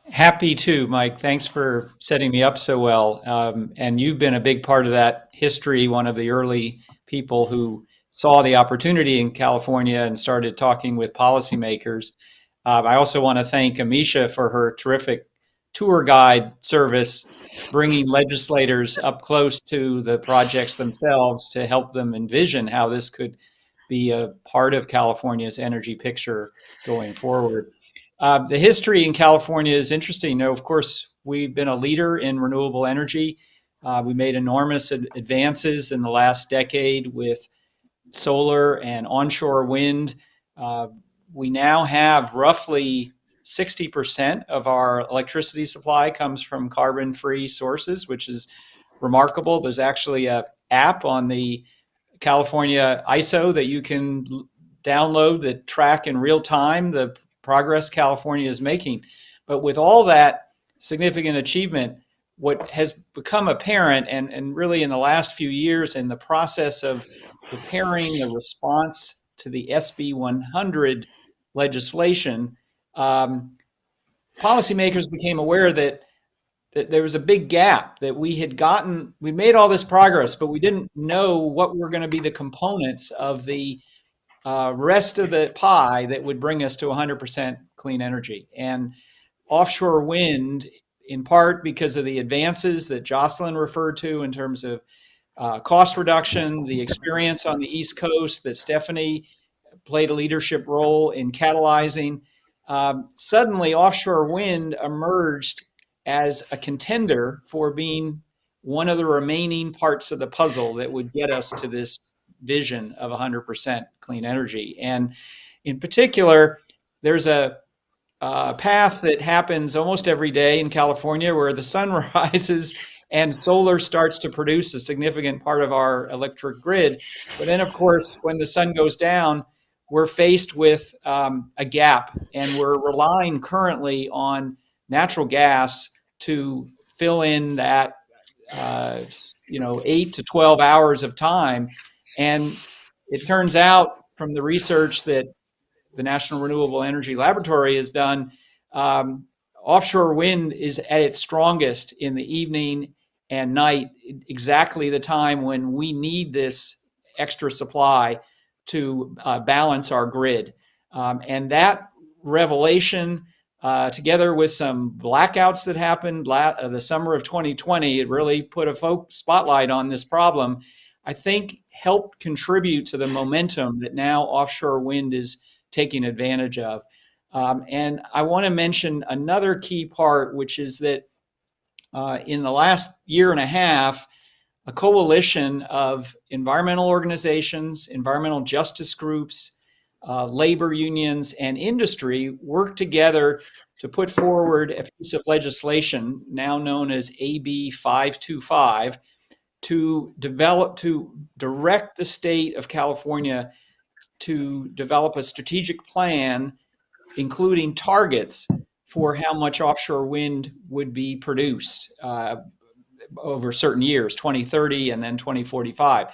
Happy to, Mike. Thanks for setting me up so well. And you've been a big part of that history, one of the early people who saw the opportunity in California and started talking with policymakers. I also want to thank Amisha for her terrific tour guide service, bringing legislators up close to the projects themselves to help them envision how this could be a part of California's energy picture going forward. The history in California is interesting. Of course, we've been a leader in renewable energy. We made enormous advances in the last decade with solar and onshore wind. We now have roughly 60% of our electricity supply comes from carbon-free sources, which is remarkable. There's actually an app on the California ISO that you can download that track in real time the progress California is making. But with all that significant achievement, what has become apparent, and really in the last few years in the process of preparing the response to the SB 100 legislation, policymakers became aware that there was a big gap, that we made all this progress, but we didn't know what were going to be the components of the rest of the pie that would bring us to 100% clean energy. And offshore wind, in part because of the advances that Jocelyn referred to in terms of cost reduction, the experience on the East Coast that Stephanie played a leadership role in catalyzing. Suddenly, offshore wind emerged as a contender for being one of the remaining parts of the puzzle that would get us to this vision of 100% clean energy. And in particular, there's a path that happens almost every day in California where the sun rises and solar starts to produce a significant part of our electric grid. But then, of course, when the sun goes down, we're faced with a gap, and we're relying currently on natural gas to fill in that 8 to 12 hours of time. And it turns out from the research that the National Renewable Energy Laboratory has done, offshore wind is at its strongest in the evening and night, exactly the time when we need this extra supply to balance our grid. And that revelation, together with some blackouts that happened the summer of 2020, it really put a spotlight on this problem, I think helped contribute to the momentum that now offshore wind is taking advantage of. And I want to mention another key part, which is that in the last year and a half, a coalition of environmental organizations, environmental justice groups, labor unions, and industry worked together to put forward a piece of legislation now known as AB 525 to direct the state of California to develop a strategic plan, including targets for how much offshore wind would be produced over certain years, 2030 and then 2045.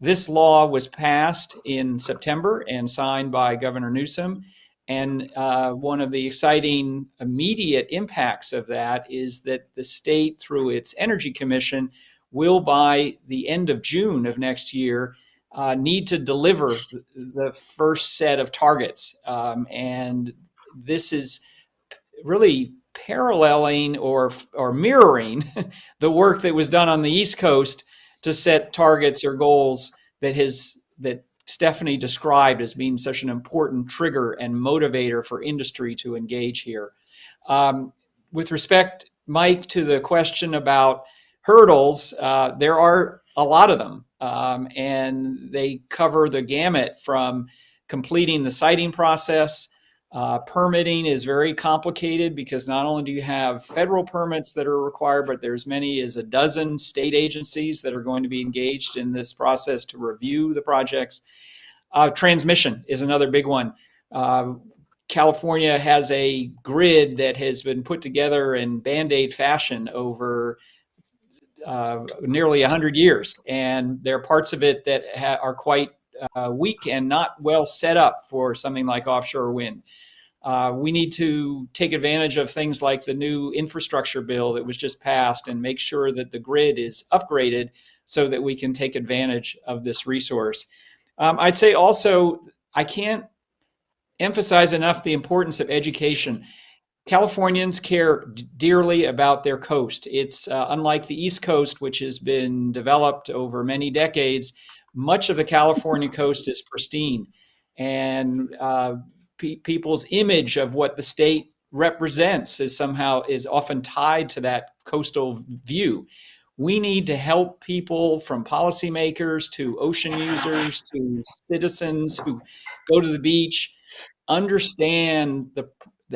This law was passed in September and signed by Governor Newsom. And one of the exciting immediate impacts of that is that the state, through its Energy Commission, will by the end of June of next year need to deliver the first set of targets. And this is really paralleling or mirroring the work that was done on the East Coast to set targets or goals that Stephanie described as being such an important trigger and motivator for industry to engage here. With respect, Mike, to the question about hurdles, there are a lot of them, and they cover the gamut from completing the siting process. Permitting is very complicated because not only do you have federal permits that are required, but there's many as a dozen state agencies that are going to be engaged in this process to review the projects. Transmission is another big one. California has a grid that has been put together in Band-Aid fashion over nearly 100 years, and there are parts of it that are quite weak and not well set up for something like offshore wind. We need to take advantage of things like the new infrastructure bill that was just passed and make sure that the grid is upgraded so that we can take advantage of this resource. I'd say also, I can't emphasize enough the importance of education. Californians care dearly about their coast. It's unlike the East Coast, which has been developed over many decades. Much of the California coast is pristine, and people's image of what the state represents is often tied to that coastal view. We need to help people, from policymakers to ocean users to citizens who go to the beach, understand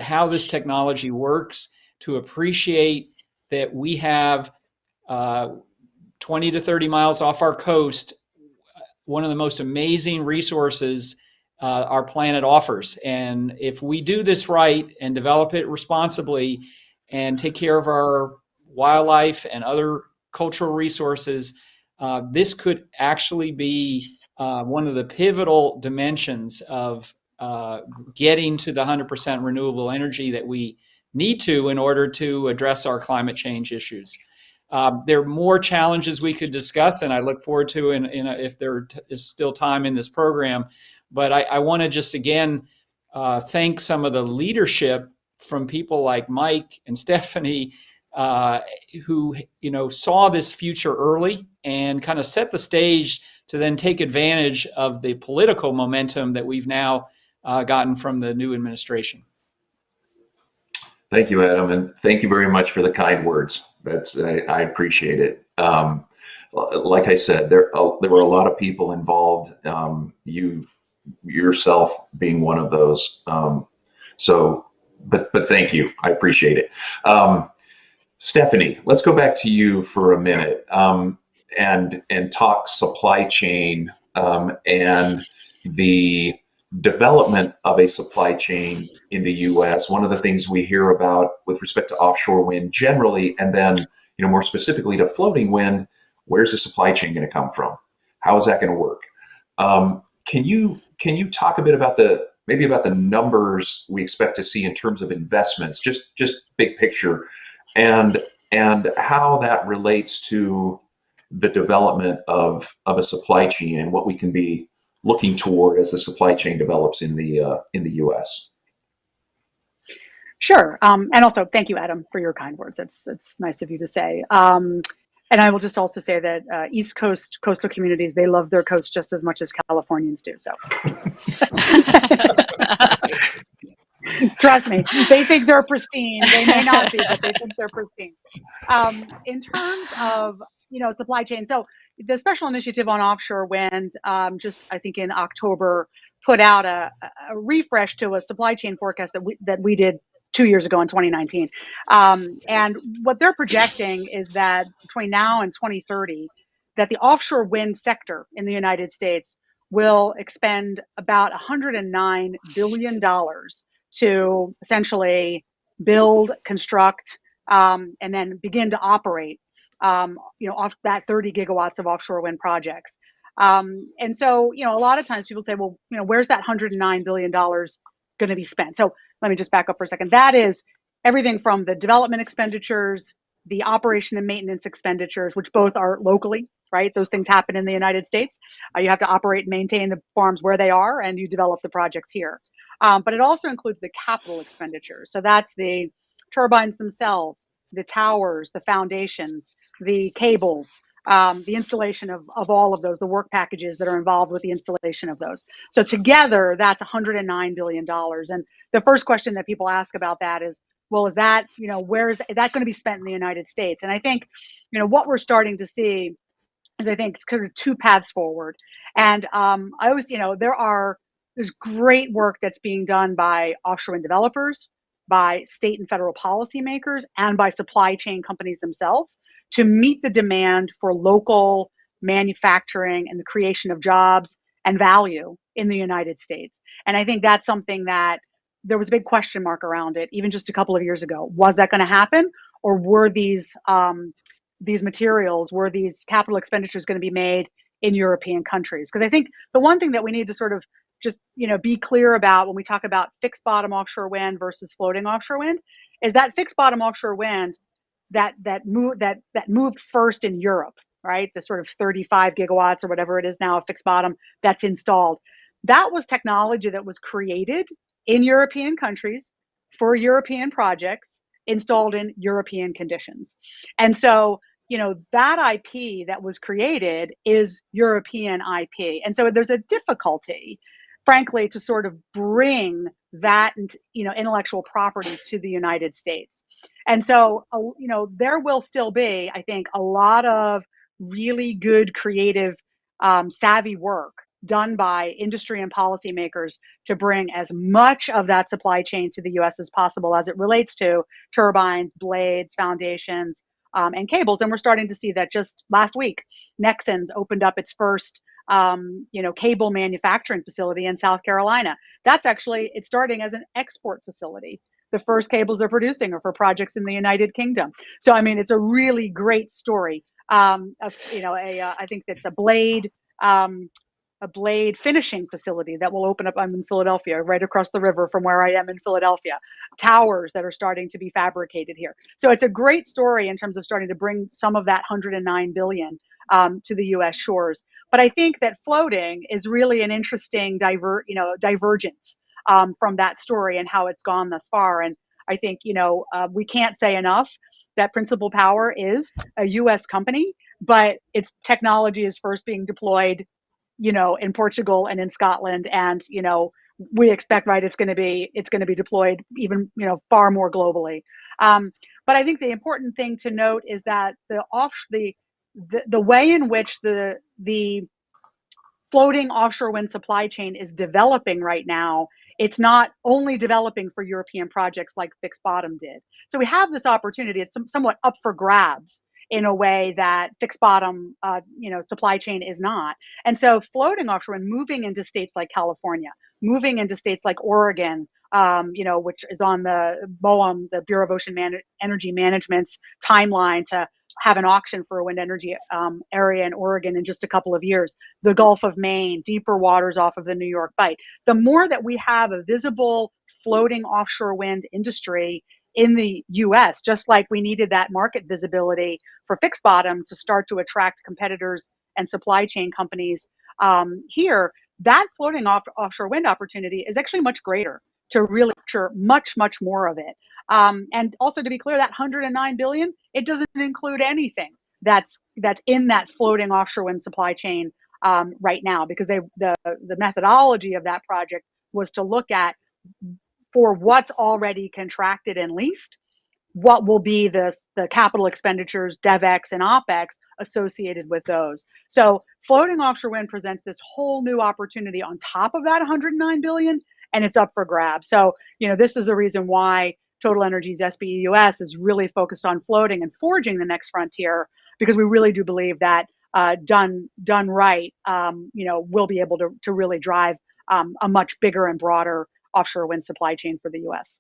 how this technology works, to appreciate that we have 20 to 30 miles off our coast one of the most amazing resources our planet offers. And if we do this right and develop it responsibly and take care of our wildlife and other cultural resources, this could actually be one of the pivotal dimensions of getting to the 100% renewable energy that we need to in order to address our climate change issues. There are more challenges we could discuss, and I look forward to if there is still time in this program. But I want to just again thank some of the leadership from people like Mike and Stephanie, who saw this future early and kind of set the stage to then take advantage of the political momentum that we've now gotten from the new administration. Thank you, Adam, and thank you very much for the kind words. I appreciate it. Like I said, there were a lot of people involved. You yourself being one of those. But thank you. I appreciate it. Stephanie, let's go back to you for a minute and talk supply chain and the development of a supply chain in the U.S. One of the things we hear about with respect to offshore wind generally, and then more specifically to floating wind, where's the supply chain going to come from? How is that going to work? Can you talk a bit about maybe about the numbers we expect to see in terms of investments, just big picture, and how that relates to the development of a supply chain and what we can be looking toward as the supply chain develops in the U.S. Sure. And also, thank you, Adam, for your kind words. It's nice of you to say. And I will just also say that East Coast coastal communities, they love their coast just as much as Californians do. So trust me, they think they're pristine. They may not be, but they think they're pristine. In terms of supply chain, so the Special Initiative on Offshore Wind, just I think in October, put out a refresh to a supply chain forecast that we did 2 years ago in 2019. And what they're projecting is that between now and 2030, that the offshore wind sector in the United States will expend about $109 billion to essentially build, construct, and then begin to operate off that 30 gigawatts of offshore wind projects. And so, a lot of times people say, well, where's that $109 billion going to be spent? So let me just back up for a second. That is everything from the development expenditures, the operation and maintenance expenditures, which both are locally, right? Those things happen in the United States. You have to operate and maintain the farms where they are, and you develop the projects here. But it also includes the capital expenditures. So that's the turbines themselves, the towers, the foundations, the cables, the installation of all of those, the work packages that are involved with the installation of those. So together, that's $109 billion. And the first question that people ask about that is, well, is that, where is that going to be spent in the United States? And I think, what we're starting to see is, I think, kind of two paths forward. And I always, there's great work that's being done by offshore wind developers, by state and federal policymakers, and by supply chain companies themselves to meet the demand for local manufacturing and the creation of jobs and value in the United States. And I think that's something that there was a big question mark around it, even just a couple of years ago. Was that going to happen? Or were these materials, were these capital expenditures going to be made in European countries? Because I think the one thing that we need to sort of just be clear about when we talk about fixed bottom offshore wind versus floating offshore wind is that fixed bottom offshore wind that moved first in Europe, right? The sort of 35 gigawatts or whatever it is now of fixed bottom that's installed. That was technology that was created in European countries for European projects installed in European conditions. And so, that IP that was created is European IP. And so there's a difficulty, frankly, to sort of bring that, intellectual property to the United States. And so, there will still be, I think, a lot of really good, creative, savvy work done by industry and policymakers to bring as much of that supply chain to the U.S. as possible as it relates to turbines, blades, foundations, and cables. And we're starting to see that just last week, Nexans opened up its first cable manufacturing facility in South Carolina. It's starting as an export facility. The first cables they're producing are for projects in the United Kingdom. So, I mean, it's a really great story. I think that's a blade, blade finishing facility that will open up. I'm in Philadelphia, right across the river from where I am in Philadelphia. Towers that are starting to be fabricated here. So it's a great story in terms of starting to bring some of that 109 billion to the U.S. shores. But I think that floating is really an interesting divergence from that story and how it's gone thus far. And I think, we can't say enough that Principal Power is a U.S. company, but its technology is first being deployed, in Portugal and in Scotland, and we expect, right, it's going to be deployed even far more globally. But I think the important thing to note is that the way in which the floating offshore wind supply chain is developing right now, it's not only developing for European projects like Fixed Bottom did. So we have this opportunity. It's somewhat up for grabs in a way that Fixed Bottom, supply chain is not. And so floating offshore wind moving into states like California, moving into states like Oregon, which is on the BOEM, the Bureau of Ocean Energy Management's timeline to have an auction for a wind energy area in Oregon in just a couple of years. The Gulf of Maine, deeper waters off of the New York Bight. The more that we have a visible floating offshore wind industry in the US, just like we needed that market visibility for Fixed Bottom to start to attract competitors and supply chain companies here, that floating offshore wind opportunity is actually much greater to really capture much, much more of it. And also, to be clear, that 109 billion, it doesn't include anything that's in that floating offshore wind supply chain right now, because the methodology of that project was to look at, for what's already contracted and leased, what will be the capital expenditures, DevEx and OpEx associated with those. So floating offshore wind presents this whole new opportunity on top of that 109 billion, and it's up for grabs. So, this is the reason why Total Energy's SBEUS is really focused on floating and forging the next frontier, because we really do believe that done right, we'll be able to really drive a much bigger and broader offshore wind supply chain for the U.S.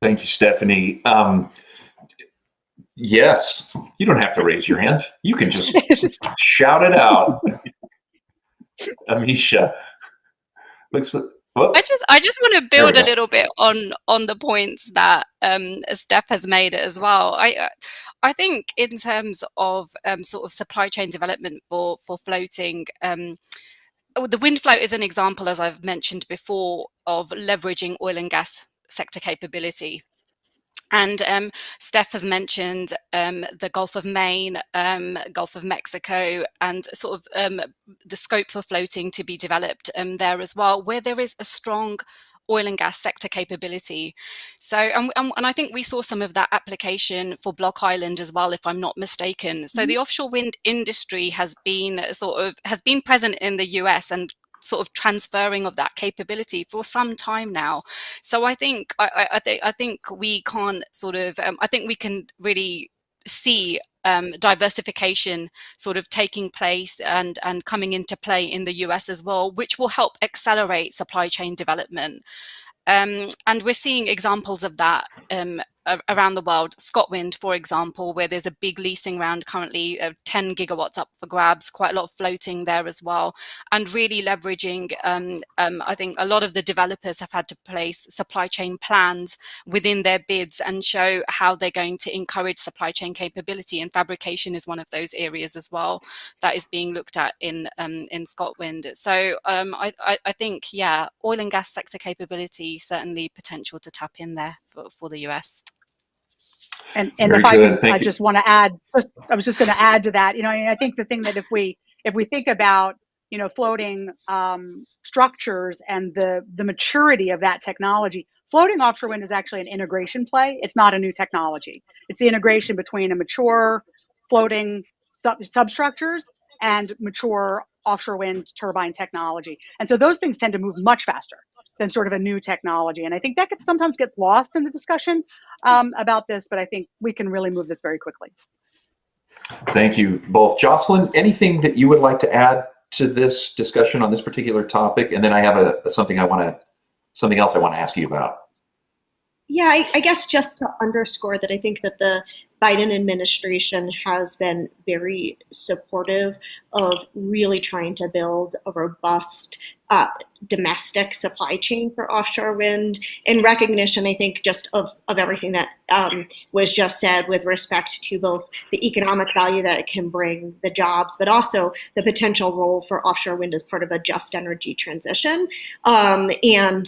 Thank you, Stephanie. Yes, you don't have to raise your hand. You can just shout it out. Amisha. I just want to build a little bit on the points that Steph has made as well. I think in terms of sort of supply chain development for floating, the wind float is an example, as I've mentioned before, of leveraging oil and gas sector capability. And Steph has mentioned the Gulf of Maine, Gulf of Mexico, and sort of the scope for floating to be developed there as well, where there is a strong oil and gas sector capability. So, and I think we saw some of that application for Block Island as well, if I'm not mistaken. So the offshore wind industry has been present in the US and sort of transferring of that capability for some time now. So I think we can't sort of I think we can really see diversification sort of taking place and coming into play in the US as well, which will help accelerate supply chain development. And we're seeing examples of that around the world. ScotWind, for example, where there's a big leasing round currently of 10 gigawatts up for grabs, quite a lot of floating there as well, and really leveraging, I think a lot of the developers have had to place supply chain plans within their bids and show how they're going to encourage supply chain capability, and fabrication is one of those areas as well that is being looked at in ScotWind. So I think, yeah, oil and gas sector capability, certainly potential to tap in there for the US. And if I could, I just want to add, I was just going to add to that, I think the thing that if we think about, floating structures and the maturity of that technology, floating offshore wind is actually an integration play. It's not a new technology. It's the integration between a mature floating substructures and mature offshore wind turbine technology. And so those things tend to move much faster than sort of a new technology. And I think that sometimes gets lost in the discussion about this, but I think we can really move this very quickly. Thank you both. Jocelyn, anything that you would like to add to this discussion on this particular topic? And then I have something else I want to ask you about. Yeah, I guess just to underscore that I think that the Biden administration has been very supportive of really trying to build a robust uh, domestic supply chain for offshore wind in recognition, I think, just of everything that was just said with respect to both the economic value that it can bring, the jobs, but also the potential role for offshore wind as part of a just energy transition. And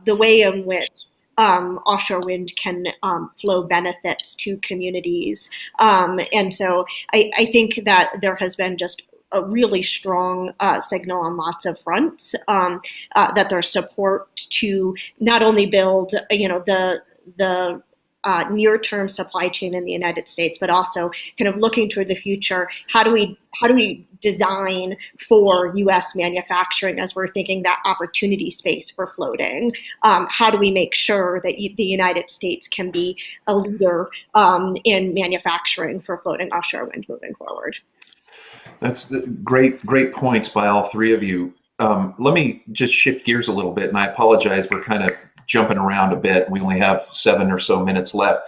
the way in which offshore wind can flow benefits to communities. And so I think that there has been just a really strong signal on lots of fronts that there's support to not only build, the near-term supply chain in the United States, but also kind of looking toward the future. How do we design for U.S. manufacturing as we're thinking that opportunity space for floating? How do we make sure that the United States can be a leader in manufacturing for floating offshore wind moving forward? That's great points by all three of you. Let me just shift gears a little bit, and I apologize. We're kind of jumping around a bit. We only have 7 or so minutes left.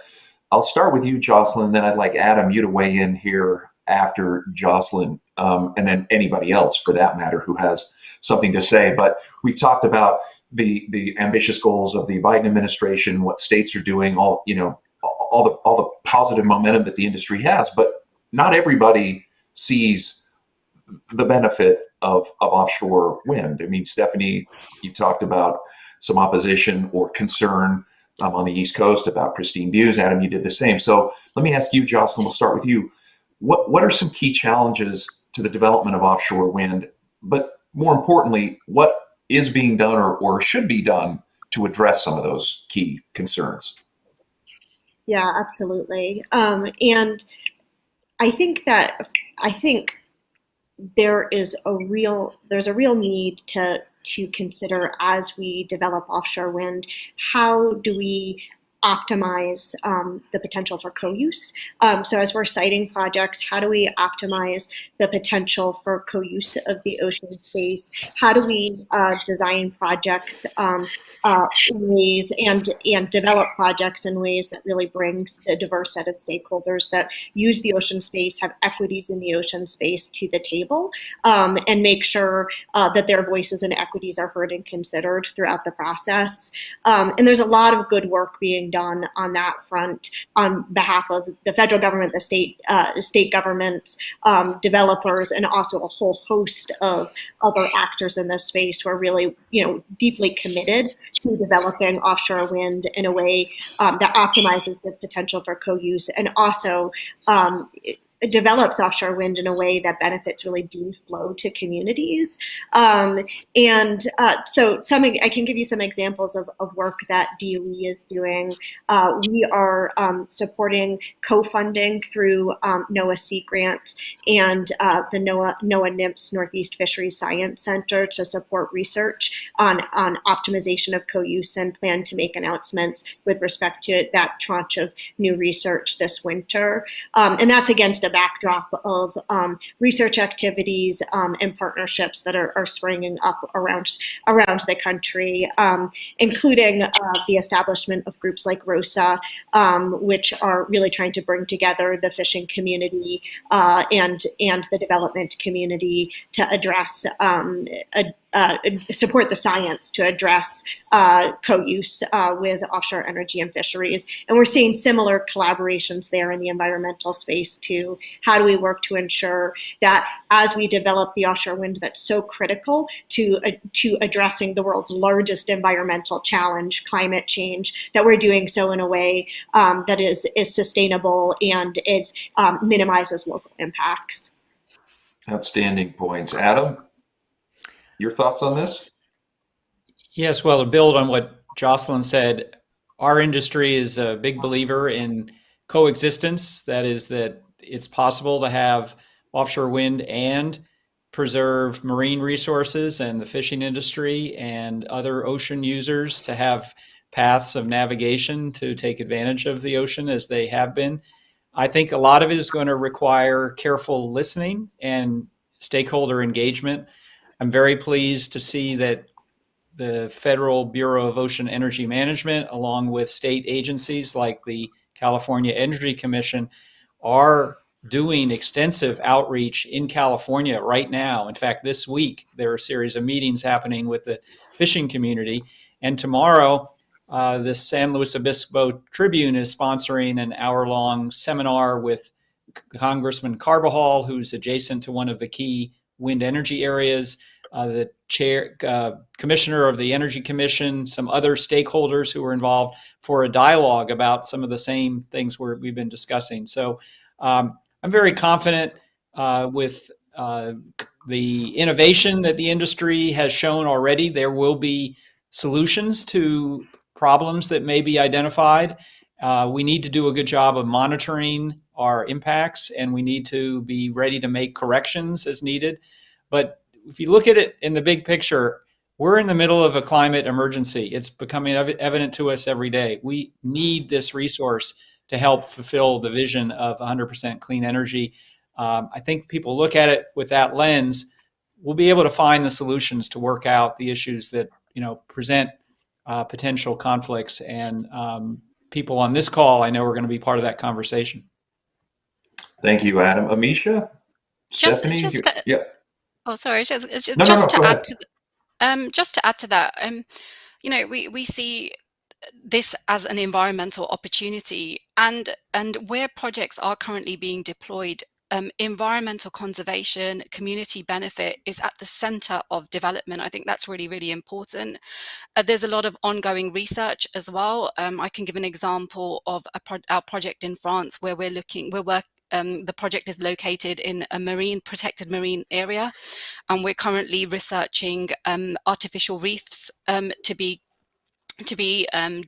I'll start with you, Jocelyn, then I'd like Adam, you to weigh in here after Jocelyn, and then anybody else for that matter who has something to say. But we've talked about the ambitious goals of the Biden administration, what states are doing, all the positive momentum that the industry has, but not everybody sees the benefit of offshore wind. I mean, Stephanie, you talked about some opposition or concern on the East Coast about pristine views. Adam, you did the same. So let me ask you, Jocelyn, we'll start with you. What are some key challenges to the development of offshore wind? But more importantly, what is being done or should be done to address some of those key concerns? Yeah, absolutely. And I think there's a real need to consider as we develop offshore wind, how do we optimize the potential for co-use? So as we're siting projects, how do we optimize the potential for co-use of the ocean space? How do we design projects in ways and develop projects in ways that really bring the diverse set of stakeholders that use the ocean space, have equities in the ocean space to the table, and make sure that their voices and equities are heard and considered throughout the process. And there's a lot of good work being done on that front on behalf of the federal government, the state governments, developers, and also a whole host of other actors in this space who are really, deeply committed to developing offshore wind in a way that optimizes the potential for co-use and also it develops offshore wind in a way that benefits really do flow to communities. So I can give you some examples of work that DOE is doing. We are supporting co-funding through NOAA Sea Grant and the NOAA NIMS Northeast Fisheries Science Center to support research on optimization of co-use and plan to make announcements with respect to that tranche of new research this winter. And that's against a backdrop of research activities and partnerships that are springing up around the country, including the establishment of groups like ROSA, which are really trying to bring together the fishing community and the development community to address support the science to address co-use with offshore energy and fisheries. And we're seeing similar collaborations there in the environmental space too. How do we work to ensure that as we develop the offshore wind that's so critical to addressing the world's largest environmental challenge, climate change, that we're doing so in a way that is sustainable and minimizes local impacts. Outstanding points. Adam, your thoughts on this? Yes, well, to build on what Jocelyn said, our industry is a big believer in coexistence. That is, that it's possible to have offshore wind and preserve marine resources and the fishing industry and other ocean users to have paths of navigation to take advantage of the ocean as they have been. I think a lot of it is going to require careful listening and stakeholder engagement. I'm very pleased to see that the Federal Bureau of Ocean Energy Management, along with state agencies like the California Energy Commission, are doing extensive outreach in California right now. In fact, this week, there are a series of meetings happening with the fishing community. And tomorrow, the San Luis Obispo Tribune is sponsoring an hour-long seminar with Congressman Carbajal, who's adjacent to one of the key wind energy areas, the commissioner of the Energy Commission, some other stakeholders who are involved, for a dialogue about some of the same things we've been discussing. So I'm very confident with the innovation that the industry has shown already. There will be solutions to problems that may be identified. We need to do a good job of monitoring our impacts, and we need to be ready to make corrections as needed. But if you look at it in the big picture, we're in the middle of a climate emergency. It's becoming evident to us every day. We need this resource to help fulfill the vision of 100% clean energy. I think people look at it with that lens, we'll be able to find the solutions to work out the issues that present potential conflicts. And people on this call, I know, are going to be part of that conversation. Thank you, Adam. Amisha? Stephanie? Yeah. Oh, sorry. Just to add to that, we see this as an environmental opportunity, and where projects are currently being deployed, environmental conservation, community benefit is at the center of development. I think that's really, really important. There's a lot of ongoing research as well. I can give an example of our project in France, where the project is located in a protected marine area, and we're currently researching artificial reefs to be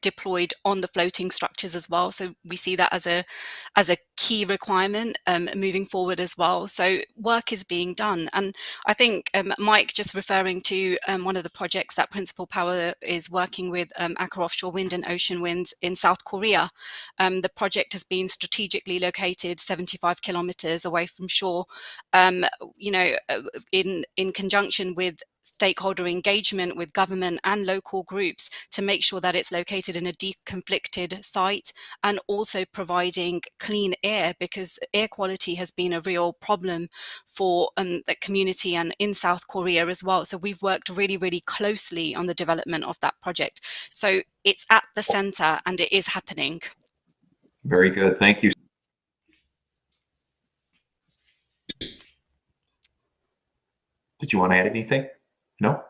deployed on the floating structures as well. So we see that as a key requirement moving forward as well. So work is being done. And I think Mike, just referring to one of the projects that Principal Power is working with, Aker Offshore Wind and Ocean Winds in South Korea. The project has been strategically located 75 kilometers away from shore, in conjunction with stakeholder engagement with government and local groups to make sure that it's located in a deconflicted site, and also providing clean air, because air quality has been a real problem for the community and in South Korea as well. So we've worked really, really closely on the development of that project. So it's at the center and it is happening. Very good. Thank you. Did you want to add anything? No?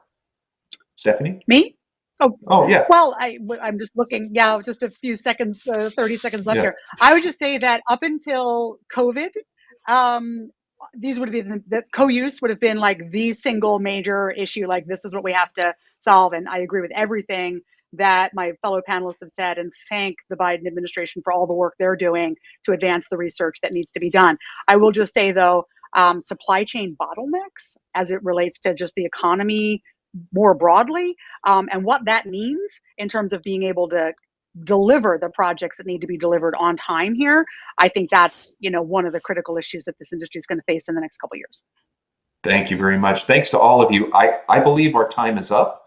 Stephanie? Me? Oh, yeah. Well, I'm just looking. Yeah, just a few seconds, 30 seconds left here. I would just say that up until COVID, these would have been, the co-use would have been like the single major issue. Like, this is what we have to solve. And I agree with everything that my fellow panelists have said, and thank the Biden administration for all the work they're doing to advance the research that needs to be done. I will just say, though, supply chain bottlenecks as it relates to just the economy more broadly, and what that means in terms of being able to deliver the projects that need to be delivered on time here. I think that's one of the critical issues that this industry is going to face in the next couple of years. Thank you very much. Thanks to all of you. I believe our time is up.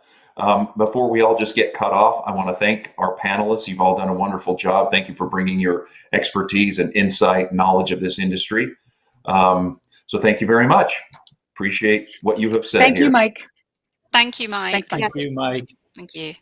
Before we all just get cut off, I want to thank our panelists. You've all done a wonderful job. Thank you for bringing your expertise and insight, knowledge of this industry. So thank you very much. Appreciate what you have said. Thank you, Mike. Thank you, Mike. Thanks, Mike. Thank you, Mike. Thank you.